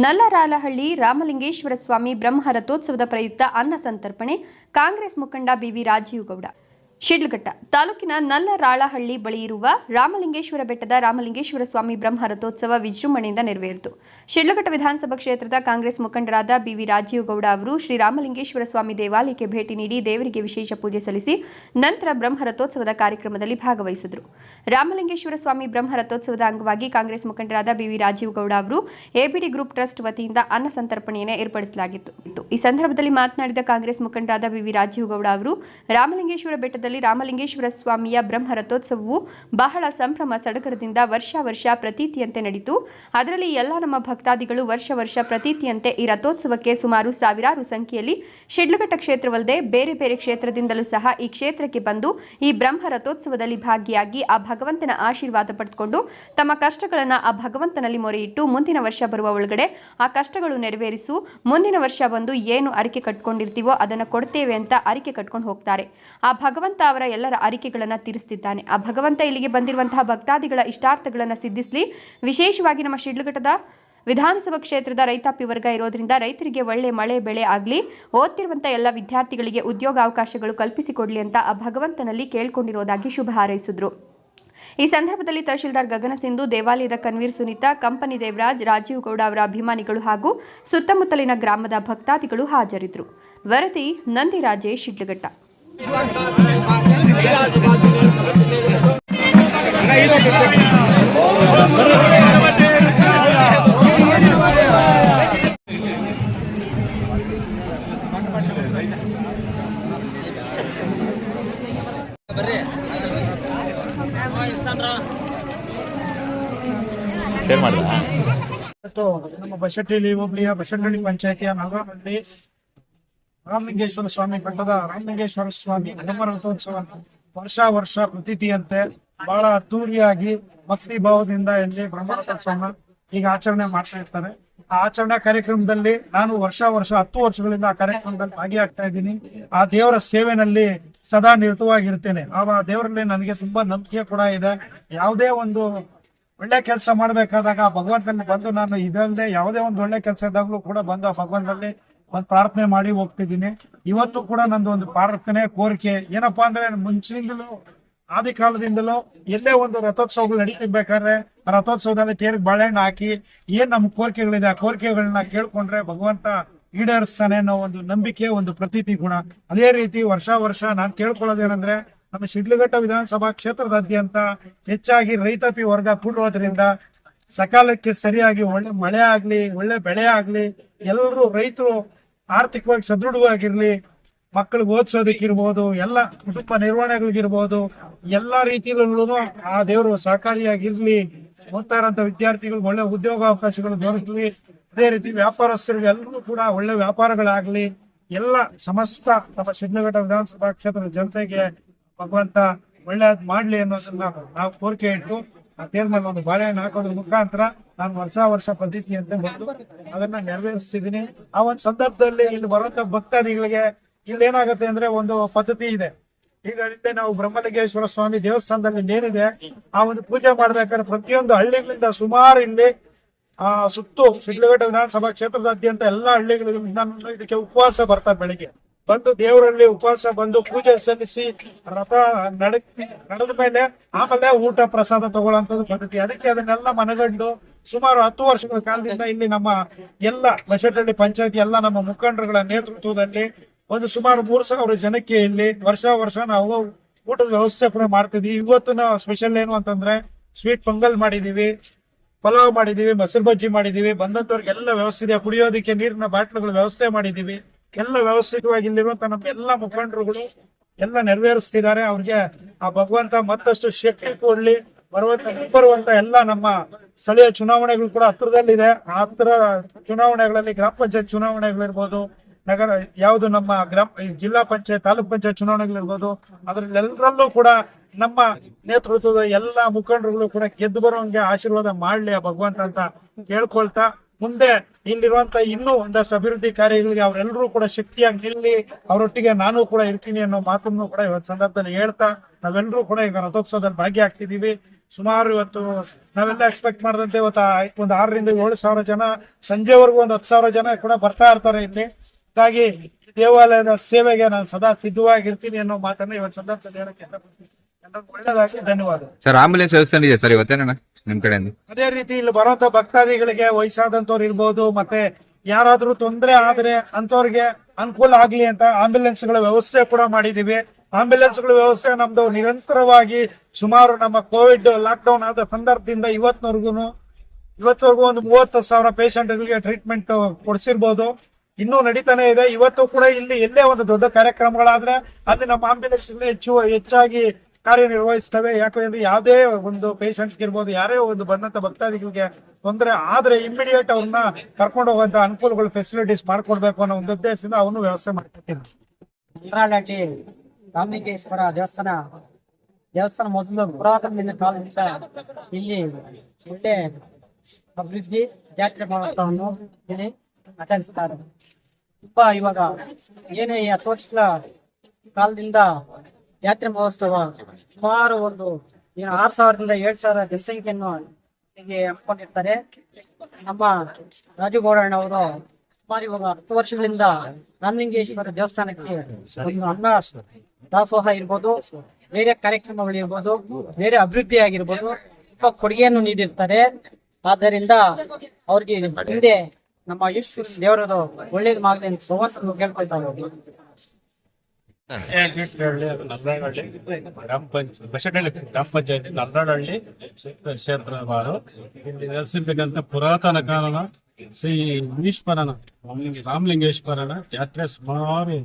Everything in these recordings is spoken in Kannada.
ನಲ್ಲರಾಲಹಳ್ಳಿ ರಾಮಲಿಂಗೇಶ್ವರ ಸ್ವಾಮಿ ಬ್ರಹ್ಮ ರಥೋತ್ಸವದ ಪ್ರಯುಕ್ತ ಅನ್ನ ಸಂತರ್ಪಣೆ. ಕಾಂಗ್ರೆಸ್ ಮುಖಂಡ ಬಿವಿ ರಾಜೀವ್ ಗೌಡ. ಶಿಡ್ಲಘಟ್ಟ ತಾಲೂಕಿನ ನಲ್ಲರಾಳಹಳ್ಳಿ ಬಳಿ ಇರುವ ರಾಮಲಿಂಗೇಶ್ವರ ಬೆಟ್ಟದ ರಾಮಲಿಂಗೇಶ್ವರ ಸ್ವಾಮಿ ಬ್ರಹ್ಮ ರಥೋತ್ಸವ ವಿಜೃಂಭಣೆಯಿಂದ ನೆರವೇರಿತು. ಶಿಡ್ಲಘಟ್ಟ ವಿಧಾನಸಭಾ ಕ್ಷೇತ್ರದ ಕಾಂಗ್ರೆಸ್ ಮುಖಂಡರಾದ ಬಿವಿ ರಾಜೀವ್ ಗೌಡ ಅವರು ಶ್ರೀ ರಾಮಲಿಂಗೇಶ್ವರ ಸ್ವಾಮಿ ದೇವಾಲಯಕ್ಕೆ ಭೇಟಿ ನೀಡಿ ದೇವರಿಗೆ ವಿಶೇಷ ಪೂಜೆ ಸಲ್ಲಿಸಿ ನಂತರ ಬ್ರಹ್ಮ ರಥೋತ್ಸವದ ಕಾರ್ಯಕ್ರಮದಲ್ಲಿ ಭಾಗವಹಿಸಿದರು. ರಾಮಲಿಂಗೇಶ್ವರ ಸ್ವಾಮಿ ಬ್ರಹ್ಮ ರಥೋತ್ಸವದ ಅಂಗವಾಗಿ ಕಾಂಗ್ರೆಸ್ ಮುಖಂಡರಾದ ಬಿವಿ ರಾಜೀವ್ ಗೌಡ ಅವರು ಎಬಿಡಿ ಗ್ರೂಪ್ ಟ್ರಸ್ಟ್ ವತಿಯಿಂದ ಅನ್ನ ಸಂತರ್ಪಣೆಯನ್ನು ಏರ್ಪಡಿಸಲಾಗಿತ್ತು. ಈ ಸಂದರ್ಭದಲ್ಲಿ ಮಾತನಾಡಿದ ಕಾಂಗ್ರೆಸ್ ಮುಖಂಡರಾದ ಬಿವಿ ರಾಜೀವ್ ಗೌಡ ಅವರು ರಾಮಲಿಂಗೇಶ್ವರ ಬೆಟ್ಟದಲ್ಲಿ ರಾಮಲಿಂಗೇಶ್ವರ ಸ್ವಾಮಿಯ ಬ್ರಹ್ಮ ರಥೋತ್ಸವವು ಬಹಳ ಸಂಭ್ರಮ ಸಡಗರದಿಂದ ವರ್ಷ ಪ್ರತೀತಿಯಂತೆ ನಡೆಯಿತು. ಅದರಲ್ಲಿ ಎಲ್ಲ ನಮ್ಮ ಭಕ್ತಾದಿಗಳು ವರ್ಷ ಪ್ರತೀತಿಯಂತೆ ಈ ರಥೋತ್ಸವಕ್ಕೆ ಸುಮಾರು ಸಾವಿರಾರು ಸಂಖ್ಯೆಯಲ್ಲಿ ಶಿಡ್ಲಘಟ್ಟ ಕ್ಷೇತ್ರವಲ್ಲದೆ ಬೇರೆ ಬೇರೆ ಕ್ಷೇತ್ರದಿಂದಲೂ ಸಹ ಈ ಕ್ಷೇತ್ರಕ್ಕೆ ಬಂದು ಈ ಬ್ರಹ್ಮ ರಥೋತ್ಸವದಲ್ಲಿ ಭಾಗಿಯಾಗಿ ಆ ಭಗವಂತನ ಆಶೀರ್ವಾದ ಪಡೆದುಕೊಂಡು ತಮ್ಮ ಕಷ್ಟಗಳನ್ನು ಆ ಭಗವಂತನಲ್ಲಿ ಮೊರೆಯಿಟ್ಟು ಮುಂದಿನ ವರ್ಷ ಬರುವ ಒಳಗಡೆ ಆ ಕಷ್ಟಗಳು ನೆರವೇರಿಸು, ಮುಂದಿನ ವರ್ಷ ಬಂದು ಏನು ಅರಿಕೆ ಕಟ್ಕೊಂಡಿರ್ತೀವೋ ಅದನ್ನು ಕೊಡ್ತೇವೆ ಅಂತ ಅರಿಕೆ ಕಟ್ಕೊಂಡು ಹೋಗ್ತಾರೆ. ಆ ಭಗವಂತ ಅವರ ಎಲ್ಲರ ಅರಿಕೆಗಳನ್ನು ತೀರಿಸುತ್ತಿದ್ದಾನೆ. ಆ ಭಗವಂತ ಇಲ್ಲಿಗೆ ಬಂದಿರುವಂತಹ ಭಕ್ತಾದಿಗಳ ಇಷ್ಟಾರ್ಥಗಳನ್ನು ಸಿದ್ಧಿಸಲಿ. ವಿಶೇಷವಾಗಿ ನಮ್ಮ ಶಿಡ್ಲಘಟ್ಟದ ವಿಧಾನಸಭಾ ಕ್ಷೇತ್ರದ ರೈತಾಪಿ ವರ್ಗ ಇರೋದ್ರಿಂದ ರೈತರಿಗೆ ಒಳ್ಳೆ ಮಳೆ ಬೆಳೆ ಆಗಲಿ, ಓದ್ತಿರುವಂಥ ಎಲ್ಲ ವಿದ್ಯಾರ್ಥಿಗಳಿಗೆ ಉದ್ಯೋಗಾವಕಾಶಗಳು ಕಲ್ಪಿಸಿಕೊಡ್ಲಿ ಅಂತ ಆ ಭಗವಂತನಲ್ಲಿ ಕೇಳ್ಕೊಂಡಿರೋದಾಗಿ ಶುಭ ಹಾರೈಸಿದ್ರು. ಈ ಸಂದರ್ಭದಲ್ಲಿ ತಹಶೀಲ್ದಾರ್ ಗಗನ ಸಿಂಧು, ದೇವಾಲಯದ ಕನ್ವೀರ್ ಸುನೀತಾ, ಕಂಪನಿ ದೇವರಾಜ್, ರಾಜೀವ್ ಗೌಡ ಅವರ ಅಭಿಮಾನಿಗಳು ಹಾಗೂ ಸುತ್ತಮುತ್ತಲಿನ ಗ್ರಾಮದ ಭಕ್ತಾದಿಗಳು ಹಾಜರಿದ್ದರು. ವರದಿ ನಂದಿರಾಜೇಶ್, ಶಿಡ್ಲಘಟ್ಟ. ನಮ್ಮ ಬಶೆಟ್ಟಹಳ್ಳಿ ಹೋಬಳಿಯ ಬಶೆಟ್ಟಹಳ್ಳಿ ಪಂಚಾಯತಿಯ ನಗರದಲ್ಲಿ ರಾಮಲಿಂಗೇಶ್ವರ ಸ್ವಾಮಿ ಬೆಟ್ಟದ ರಾಮಲಿಂಗೇಶ್ವರ ಸ್ವಾಮಿ ಬ್ರಹ್ಮ ರಥೋತ್ಸವ ವರ್ಷ ಪ್ರತೀತಿಯಂತೆ ಬಹಳ ಅದ್ದೂರಿಯಾಗಿ ಭಕ್ತಿ ಭಾವದಿಂದ ಇಲ್ಲಿ ಬ್ರಹ್ಮ ರಥೋತ್ಸವನ ಈಗ ಆಚರಣೆ ಮಾಡ್ತಾ ಇರ್ತಾರೆ. ಆ ಆಚರಣಾ ಕಾರ್ಯಕ್ರಮದಲ್ಲಿ ನಾನು ವರ್ಷ 10 ವರ್ಷಗಳಿಂದ ಆ ಕಾರ್ಯಕ್ರಮದಲ್ಲಿ ಭಾಗಿಯಾಗ್ತಾ ಇದ್ದೀನಿ. ಆ ದೇವರ ಸೇವೆನಲ್ಲಿ ಸದಾ ನಿರತವಾಗಿರ್ತೇನೆ. ಆ ದೇವರಲ್ಲಿ ನನಗೆ ತುಂಬಾ ನಂಬಿಕೆ ಕೂಡ ಇದೆ. ಯಾವುದೇ ಒಂದು ಒಳ್ಳೆ ಕೆಲಸ ಮಾಡ್ಬೇಕಾದಾಗ ಭಗವಂತನಲ್ಲಿ ಬಂದು ನಾನು ಇದಲ್ಲದೆ ಯಾವುದೇ ಒಂದು ಒಳ್ಳೆ ಕೆಲಸ ಇದ್ದಾಗಲೂ ಕೂಡ ಬಂದು ಆ ಭಗವಂತನಲ್ಲಿ ಒಂದು ಪ್ರಾರ್ಥನೆ ಮಾಡಿ ಹೋಗ್ತಿದ್ದೀನಿ. ಇವತ್ತು ಕೂಡ ನಂದು ಒಂದು ಪ್ರಾರ್ಥನೆ ಕೋರಿಕೆ ಏನಪ್ಪಾ ಅಂದ್ರೆ, ಮುಂಚಿನಿಂದಲೂ ಆದಿ ಕಾಲದಿಂದಲೂ ಎಲ್ಲೇ ಒಂದು ರಥೋತ್ಸವಗಳು ನಡೀತಿರ್ಬೇಕಾದ್ರೆ ಆ ರಥೋತ್ಸವದಲ್ಲಿ ತೇರಿಗೆ ಬಾಳೆಹಣ್ಣು ಹಾಕಿ ಏನ್ ನಮ್ಮ ಕೋರಿಕೆಗಳಿದೆ ಆ ಕೋರಿಕೆಗಳನ್ನ ಕೇಳ್ಕೊಂಡ್ರೆ ಭಗವಂತ ಈಡೇರಿಸ್ತಾನೆ ಅನ್ನೋ ಒಂದು ನಂಬಿಕೆ, ಒಂದು ಪ್ರತೀತಿ ಗುಣ. ಅದೇ ರೀತಿ ವರ್ಷ ನಾನು ಕೇಳ್ಕೊಳ್ಳೋದೇನಂದ್ರೆ, ನಮ್ಮ ಶಿಡ್ಲಘಟ್ಟ ವಿಧಾನಸಭಾ ಕ್ಷೇತ್ರದಾದ್ಯಂತ ಹೆಚ್ಚಾಗಿ ರೈತಾಪಿ ವರ್ಗ ಕೂಡಿರೋದ್ರಿಂದ ಸಕಾಲಕ್ಕೆ ಸರಿಯಾಗಿ ಒಳ್ಳೆ ಮಳೆ ಆಗ್ಲಿ, ಒಳ್ಳೆ ಬೆಳೆ ಆಗ್ಲಿ, ಎಲ್ಲರೂ ರೈತರು ಆರ್ಥಿಕವಾಗಿ ಸದೃಢವಾಗಿರ್ಲಿ, ಮಕ್ಕಳಿಗೆ ಓದಿಸೋದಕ್ಕಿರ್ಬೋದು, ಎಲ್ಲ ಕುಟುಂಬ ನಿರ್ವಹಣೆಗಳಿಗಿರ್ಬೋದು, ಎಲ್ಲಾ ರೀತಿಯಲ್ಲೂ ಆ ದೇವರು ಸಹಕಾರಿಯಾಗಿರ್ಲಿ. ಓದ್ತಾ ಇರೋಂಥ ವಿದ್ಯಾರ್ಥಿಗಳಿಗೆ ಒಳ್ಳೆ ಉದ್ಯೋಗಾವಕಾಶಗಳು ದೊರಕಲಿ. ಅದೇ ರೀತಿ ವ್ಯಾಪಾರಸ್ಥರಿಗೆ ಎಲ್ಲರೂ ಕೂಡ ಒಳ್ಳೆ ವ್ಯಾಪಾರಗಳಾಗ್ಲಿ. ಎಲ್ಲ ಸಮಸ್ತ ನಮ್ಮ ಶಿಡ್ಲಘಟ್ಟ ವಿಧಾನಸಭಾ ಕ್ಷೇತ್ರದ ಜನತೆಗೆ ಭಗವಂತ ಒಳ್ಳೆಯದ್ ಮಾಡ್ಲಿ ಅನ್ನೋದನ್ನ ನಾವು ಕೋರಿಕೆ ಇಟ್ಟು ಆ ತೇರ್ ಮೇಲೆ ಒಂದು ಬಾಳೆಹಣ್ಣು ಹಾಕೋದ್ರ ಮುಖಾಂತರ ನಾನು ವರ್ಷ ಪದ್ಧತಿಯಂತೆ ಬಂದು ಅದನ್ನ ನೆರವೇರಿಸ್ತಿದ್ದೀನಿ. ಆ ಒಂದು ಸಂದರ್ಭದಲ್ಲಿ ಇಲ್ಲಿ ಬರುವಂತ ಭಕ್ತಾದಿಗಳಿಗೆ ಇಲ್ಲೇನಾಗತ್ತೆ ಅಂದ್ರೆ, ಒಂದು ಪದ್ಧತಿ ಇದೆ. ಈಗ ಇಲ್ಲಿ ನಾವು ಬ್ರಹ್ಮಲಿಂಗೇಶ್ವರ ಸ್ವಾಮಿ ದೇವಸ್ಥಾನದಲ್ಲಿ ಏನಿದೆ ಆ ಒಂದು ಪೂಜೆ ಮಾಡ್ಬೇಕಾದ್ರೆ ಪ್ರತಿಯೊಂದು ಹಳ್ಳಿಗಳಿಂದ ಸುಮಾರು ಇಲ್ಲಿ ಸುತ್ತು ಶಿಡ್ಲಘಟ್ಟ ವಿಧಾನಸಭಾ ಕ್ಷೇತ್ರದಾದ್ಯಂತ ಎಲ್ಲಾ ಹಳ್ಳಿಗಳಿಂದ ಇದಕ್ಕೆ ಉಪವಾಸ ಬರ್ತಾರೆ. ಬೆಳಿಗ್ಗೆ ಬಂದು ದೇವರಲ್ಲಿ ಉಪವಾಸ ಬಂದು ಪೂಜೆ ಸಲ್ಲಿಸಿ ರಥ ನಡೆದ ಮೇಲೆ ಆಮೇಲೆ ಊಟ ಪ್ರಸಾದ ತಗೊಳ್ಳೋಂಥದ್ದು ಪದ್ಧತಿ. ಅದಕ್ಕೆ ಅದನ್ನೆಲ್ಲ ಮನಗಂಡು ಸುಮಾರು 10 ವರ್ಷಗಳ ಕಾಲದಿಂದ ಇಲ್ಲಿ ನಮ್ಮ ಎಲ್ಲ ಬಶೆಟ್ಟಹಳ್ಳಿ ಪಂಚಾಯತಿ ಎಲ್ಲ ನಮ್ಮ ಮುಖಂಡರುಗಳ ನೇತೃತ್ವದಲ್ಲಿ ಒಂದು ಸುಮಾರು 3,000 ಜನಕ್ಕೆ ಇಲ್ಲಿ ವರ್ಷ ನಾವು ಊಟದ ವ್ಯವಸ್ಥೆ ಕೂಡ ಮಾಡ್ತಿದ್ವಿ. ಇವತ್ತಿನ ಸ್ಪೆಷಲ್ ಏನು ಅಂತಂದ್ರೆ, ಸ್ವೀಟ್ ಪೊಂಗಲ್ ಮಾಡಿದೀವಿ, ಪಲಾವ್ ಮಾಡಿದೀವಿ, ಮೊಸರು ಬಜ್ಜಿ ಮಾಡಿದೀವಿ. ಬಂದಂತವ್ರಿಗೆ ಎಲ್ಲ ವ್ಯವಸ್ಥೆ, ಕುಡಿಯೋದಕ್ಕೆ ನೀರಿನ ಬಾಟ್ಲುಗಳ ವ್ಯವಸ್ಥೆ ಮಾಡಿದೀವಿ. ಎಲ್ಲ ವ್ಯವಸ್ಥಿತವಾಗಿ ಇಲ್ಲಿರುವಂತ ನಮ್ಮ ಎಲ್ಲ ಮುಖಂಡರುಗಳು ಎಲ್ಲ ನೆರವೇರಿಸ್ತಿದ್ದಾರೆ. ಅವ್ರಿಗೆ ಆ ಭಗವಂತ ಮತ್ತಷ್ಟು ಶಕ್ತಿ ಕೊಡ್ಲಿ. ಬರುವಂತ ಎಲ್ಲ ನಮ್ಮ ಸ್ಥಳೀಯ ಚುನಾವಣೆಗಳು ಕೂಡ ಹತ್ರದಲ್ಲಿದೆ. ಆ ಹತ್ರ ಚುನಾವಣೆಗಳಲ್ಲಿ ಗ್ರಾಮ ಪಂಚಾಯತ್ ಚುನಾವಣೆಗಳಿರ್ಬೋದು, ನಗರ ಯಾವುದು ನಮ್ಮ ಜಿಲ್ಲಾ ಪಂಚಾಯತ್, ತಾಲೂಕ್ ಪಂಚಾಯತ್ ಚುನಾವಣೆಗಳಿರ್ಬೋದು, ಅದ್ರಲ್ಲೆಲ್ಲರಲ್ಲೂ ಕೂಡ ನಮ್ಮ ನೇತೃತ್ವದ ಎಲ್ಲಾ ಮುಖಂಡರುಗಳು ಕೂಡ ಗೆದ್ದು ಬರುವಂಗೆ ಆಶೀರ್ವಾದ ಮಾಡ್ಲಿ ಆ ಭಗವಂತ ಅಂತ ಕೇಳ್ಕೊಳ್ತಾ, ಮುಂದೆ ಇಲ್ಲಿರುವಂತ ಇನ್ನೂ ಒಂದಷ್ಟು ಅಭಿವೃದ್ಧಿ ಕಾರ್ಯಗಳಿಗೆ ಅವರೆಲ್ಲರೂ ಕೂಡ ಶಕ್ತಿಯಾಗಿ ನಿಲ್ಲಿ, ಅವರೊಟ್ಟಿಗೆ ನಾನು ಕೂಡ ಇರ್ತೀನಿ ಅನ್ನೋ ಮಾತನ್ನು ಕೂಡ ಇವತ್ತು ಸಂದರ್ಭದಲ್ಲಿ ಹೇಳ್ತಾ, ನಾವೆಲ್ಲರೂ ಕೂಡ ಈಗ ರಥೋತ್ಸವದಲ್ಲಿ ಭಾಗಿಯಾಗ್ತಿದೀವಿ. ಸುಮಾರು ಇವತ್ತು ನಾವೆಲ್ಲ ಎಕ್ಸ್ಪೆಕ್ಟ್ ಮಾಡಿದಂತೆ ಇವತ್ತು ಒಂದು 6,000 to 7,000 ಜನ, ಸಂಜೆವರೆಗೂ ಒಂದು 10,000 ಜನ ಕೂಡ ಬರ್ತಾ ಇರ್ತಾರೆ ಇಲ್ಲಿ. ಹಾಗಾಗಿ ದೇವಾಲಯದ ಸೇವೆಗೆ ನಾನು ಸದಾ ಸಿದ್ಧವಾಗಿರ್ತೀನಿ ಅನ್ನೋ ಮಾತನ್ನ ಇವತ್ತು ಸಂದರ್ಭದಲ್ಲಿ ಹೇಳಕ್ಕೆ ಇಷ್ಟಪಡ್ತೀನಿ. ಎಲ್ಲರಿಗೂ ಒಳ್ಳೆಯದಾಗಿ ಧನ್ಯವಾದ ಸರ್. ಆಂಬುಲೆನ್ಸ್ ವ್ಯವಸ್ಥೆ ಇದೆ ಸರ್ ಇವತ್ತೇನ ನಿಮ್ ಕಡೆಯಿಂದ? ಅದೇ ರೀತಿ ಇಲ್ಲಿ ಬರುವಂತ ಭಕ್ತಾದಿಗಳಿಗೆ ವಯಸ್ಸಾದಂತವ್ರು ಇರ್ಬೋದು, ಮತ್ತೆ ಯಾರಾದ್ರೂ ತೊಂದರೆ ಆದ್ರೆ ಅಂತವ್ರಿಗೆ ಅನುಕೂಲ ಆಗ್ಲಿ ಅಂತ ಆಂಬ್ಯುಲೆನ್ಸ್ ಗಳ ವ್ಯವಸ್ಥೆ ಕೂಡ ಮಾಡಿದೀವಿ. ಆಂಬ್ಯುಲೆನ್ಸ್ ಗಳ ವ್ಯವಸ್ಥೆ ನಮ್ದು ನಿರಂತರವಾಗಿ ಸುಮಾರು ನಮ್ಮ ಕೋವಿಡ್ ಲಾಕ್ಡೌನ್ ಆದ ಸಂದರ್ಭದಿಂದ ಇವತ್ತವರೆಗೂ ಒಂದು 30,000 ಪೇಷಂಟ್ಗಳಿಗೆ ಟ್ರೀಟ್ಮೆಂಟ್ ಕೊಡಿಸಿರ್ಬೋದು. ಇನ್ನೂ ನಡೀತಾನೆ ಇದೆ. ಇವತ್ತು ಕೂಡ ಇಲ್ಲಿ ಎಲ್ಲೇ ಒಂದು ದೊಡ್ಡ ಕಾರ್ಯಕ್ರಮಗಳಾದ್ರೆ ಅಲ್ಲಿ ನಮ್ಮ ಆಂಬ್ಯುಲೆನ್ಸ್ ಹೆಚ್ಚಾಗಿ ಕಾರ್ಯನಿರ್ವಹಿಸ್ತವೆ. ಯಾಕಂದ್ರೆ ಯಾವುದೇ ಒಂದು ಪೇಷಂಟ್ಗೆ ಇರ್ಬೋದು, ಯಾರೇ ಒಂದು ಬಂದಂತ ಭಕ್ತಾದಿಗಳಿಗೆ ತೊಂದರೆ ಆದ್ರೆ ಇಮಿಡಿಯೇಟ್ ಅವ್ರನ್ನ ಕರ್ಕೊಂಡು ಹೋಗುವಂತ ಅನುಕೂಲಗಳು, ಫೆಸಿಲಿಟೀಸ್ ಮಾಡ್ಕೊಡ್ಬೇಕು ಅನ್ನೋ ಒಂದು ಉದ್ದೇಶದಿಂದ ಅವನು ವ್ಯವಸ್ಥೆ ಮಾಡ್ಕೊಡ್ತೀನಿ. ಮಂತ್ರಾಲಯ ರಾಮಲಿಂಗೇಶ್ವರ ದೇವಸ್ಥಾನ ಮೊದಲು ಪುರಾತನದಿಂದ ಕಾಲದಿಂದ ಇಲ್ಲಿ ಒಳ್ಳೆ ಅಭಿವೃದ್ಧಿ ಜಾತ್ರೆ ಮಹೋತ್ಸವವನ್ನು ಇಲ್ಲಿ ಆಚರಿಸ್ತಾರೆ. ತುಂಬಾ ಇವಾಗ ಏನೇ 10 ವರ್ಷಗಳ ಕಾಲದಿಂದ ಜಾತ್ರೆ ಮಹೋತ್ಸವ ಸುಮಾರು ಒಂದು 6,000 to 7,000 ಜನಸಂಖ್ಯೆಯನ್ನು ಇಲ್ಲಿಗೆ ಹಮ್ಮಿಕೊಂಡಿರ್ತಾರೆ. ನಮ್ಮ ರಾಜುಗೌಡಣ್ಣವರು ಸುಮಾರು ಇವಾಗ 10 ವರ್ಷಗಳಿಂದ ರಾಮಲಿಂಗೇಶ್ವರ ದೇವಸ್ಥಾನಕ್ಕೆ ಒಂದು ಅನ್ನ ದಾಸೋಹ ಇರ್ಬೋದು, ಬೇರೆ ಕಾರ್ಯಕ್ರಮಗಳಿರ್ಬೋದು, ಬೇರೆ ಅಭಿವೃದ್ಧಿ ಆಗಿರ್ಬೋದು ತುಂಬಾ ಕೊಡುಗೆಯನ್ನು ನೀಡಿರ್ತಾರೆ. ಆದ್ದರಿಂದ ಅವ್ರಿಗೆ ಹಿಂದೆ ನಮ್ಮ ಈಶ್ವರ ದೇವರದು ಒಳ್ಳೇದು ಮಾಡಲಿ ಅಂತ ಭಗವಂತನು ಕೇಳ್ಕೊಳ್ತಾ ಇದ್ದೀವಿ. ಬಸಡಳ್ಳಿ ಗ್ರಾಮ ಪಂಚಾಯತಿ ನಲ್ಲಾಡಹಳ್ಳಿ ಕ್ಷೇತ್ರವಾರು ಇಲ್ಲಿ ನೆಲೆಸಿರ್ತಕ್ಕಂಥ ಪುರಾತನ ಕಾಲದ ಶ್ರೀ ಈಶ್ವರನ ರಾಮಲಿಂಗೇಶ್ವರನ ಜಾತ್ರೆ ಸುಮಾರು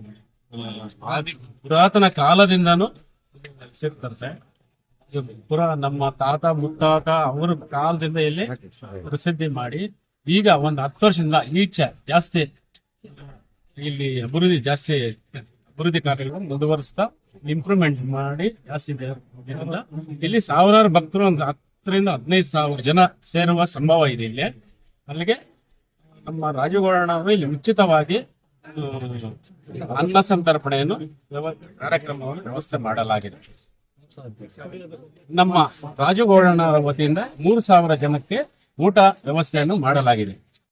ಪುರಾತನ ಕಾಲದಿಂದನೂ ನೆಲೆಸಿರ್ತಂತೆ. ನಮ್ಮ ತಾತ ಮುತ್ತಾತ ಅವ್ರ ಕಾಲದಿಂದ ಇಲ್ಲಿ ಪ್ರಸಿದ್ಧಿ ಮಾಡಿ ಈಗ ಒಂದು 10 ವರ್ಷದಿಂದ ಈಚೆ ಜಾಸ್ತಿ ಇಲ್ಲಿ ಅಭಿವೃದ್ಧಿ ಕಾರ್ಯಗಳು ಮುಂದುವರಿಸ್ತಾ ಇಂಪ್ರೂವ್ಮೆಂಟ್ ಮಾಡಿ ಜಾಸ್ತಿ ಇಲ್ಲಿ ಸಾವಿರಾರು ಭಕ್ತರು ಒಂದು 10,000 to 15,000 ಜನ ಸೇರುವ ಸಂಭವ ಇದೆ ಇಲ್ಲಿ. ಅಲ್ಲಿಗೆ ನಮ್ಮ ರಾಜುಗೌಡಣ್ಣವರು ಇಲ್ಲಿ ಉಚಿತವಾಗಿ ಅನ್ನ ಸಂತರ್ಪಣೆಯನ್ನು ಕಾರ್ಯಕ್ರಮವನ್ನು ವ್ಯವಸ್ಥೆ ಮಾಡಲಾಗಿದೆ. ನಮ್ಮ ರಾಜುಗೌಡಣ್ಣವರ ವತಿಯಿಂದ 3,000 ಜನಕ್ಕೆ ಊಟ ವ್ಯವಸ್ಥೆಯನ್ನು ಮಾಡಲಾಗಿದೆ.